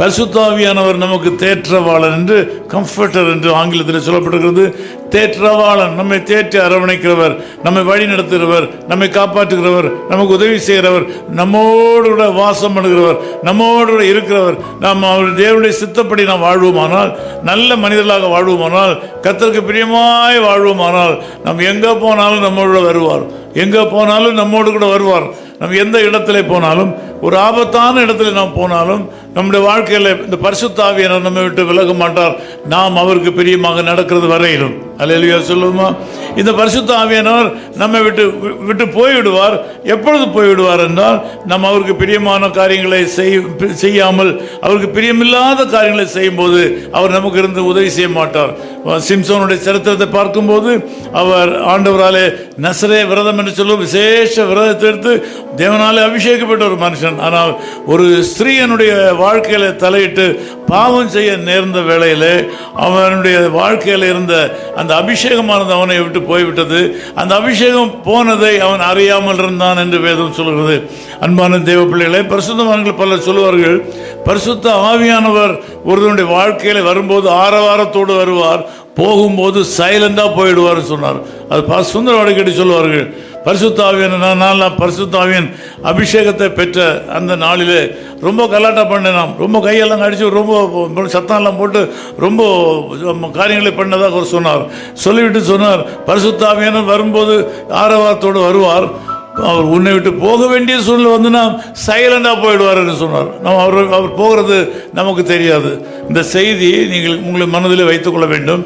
பரிசுத்த ஆவியானவர் நமக்கு தேற்றவாளன் என்று, கம்ஃபர்டர் என்று ஆங்கிலத்தில் சொல்லப்பட்டிருக்கிறது. தேற்றவாளன், நம்மை தேற்றி அரவணைக்கிறவர், நம்மை வழி நடத்துகிறவர், நம்மை காப்பாற்றுகிறவர், நமக்கு உதவி செய்கிறவர், நம்மோடு கூட வாசம் பண்ணுகிறவர், நம்மோடு கூட இருக்கிறவர். நாம் அவர் தேவனுடைய சித்தப்படி நாம் வாழ்வோமானால், நல்ல மனிதர்களாக வாழ்வோமானால், கர்த்தருக்கு பிரியமாய் வாழ்வோமானால், நாம் எங்கே போனாலும் நம்மோடு வருவார். எங்கே போனாலும் நம்மோடு கூட வருவார். நம்ம எந்த இடத்துல போனாலும், ஒரு ஆபத்தான இடத்துல நாம் போனாலும், நம்முடைய வாழ்க்கையில் இந்த பரிசுத்த ஆவியானவர் நம்மை விட்டு விலக மாட்டார், நாம் அவருக்கு பிரியமாக நடக்கிறது வரையிலும். அல்லேலூயா சொல்லுமா? இந்த பரிசுத்த ஆவியானவர் நம்மை விட்டு போய்விடுவார். எப்பொழுது போய்விடுவார் என்றால், நம்ம அவருக்கு பிரியமான காரியங்களை செய்யாமல், அவருக்கு பிரியமில்லாத காரியங்களை செய்யும்போது அவர் நமக்கு இருந்து உதவி செய்ய மாட்டார். சிம்சோனுடைய சரித்திரத்தை பார்க்கும்போது, அவர் ஆண்டவராலே நசரே விரதம் என்று சொல்லும் விசேஷ விரதத்தை எடுத்து தேவனாலே அபிஷேகப்பட்ட ஒரு மனுஷன். ஆனால் ஒரு ஸ்திரீயனுடைய வாழ்க்கையில தலையிட்டு பாவம் செய்ய நேர்ந்த வேளையிலே அவனுடைய வாழ்க்கையில் இருந்த அந்த அபிஷேகமானது அவனை விட்டு போய்விட்டது. அந்த அபிஷேகம் போனதை அவன் அறியாமல் இருந்தான் என்று வேதம் சொல்கிறது. அன்பான தேவ பிள்ளைகளை, பரிசுத்தவான்கள் பலர் சொல்லுவார்கள், பரிசுத்த ஆவியானவர் ஒருவனுடைய வாழ்க்கையில் வரும்போது ஆரவாரத்தோடு வருவார், போகும்போது சைலண்டா போயிடுவார் சொன்னார். அது சுந்தர அடிக்கடி சொல்லுவார்கள். பரிசுத்த ஆவியின் அபிஷேகத்தை பெற்ற அந்த நாளிலே ரொம்ப கலாட்டா பண்ணினான், ரொம்ப கையெல்லாம் அடித்து, ரொம்ப சத்தம்லாம் போட்டு ரொம்ப காரியங்களை பண்ணதாக அவர் சொன்னார். சொல்லிவிட்டு சொன்னார், பரிசுத்த ஆவியானவர் வரும்போது ஆரவாரத்தோடு வருவார், அவர் உன்னை விட்டு போக வேண்டிய சூழ்நிலை வந்து நாம் சைலண்டாக போயிடுவார் என்று சொன்னார். அவர் போகிறது நமக்கு தெரியாது. இந்த செய்தியை நீங்கள் உங்களை மனதில் வைத்துக்கொள்ள வேண்டும்.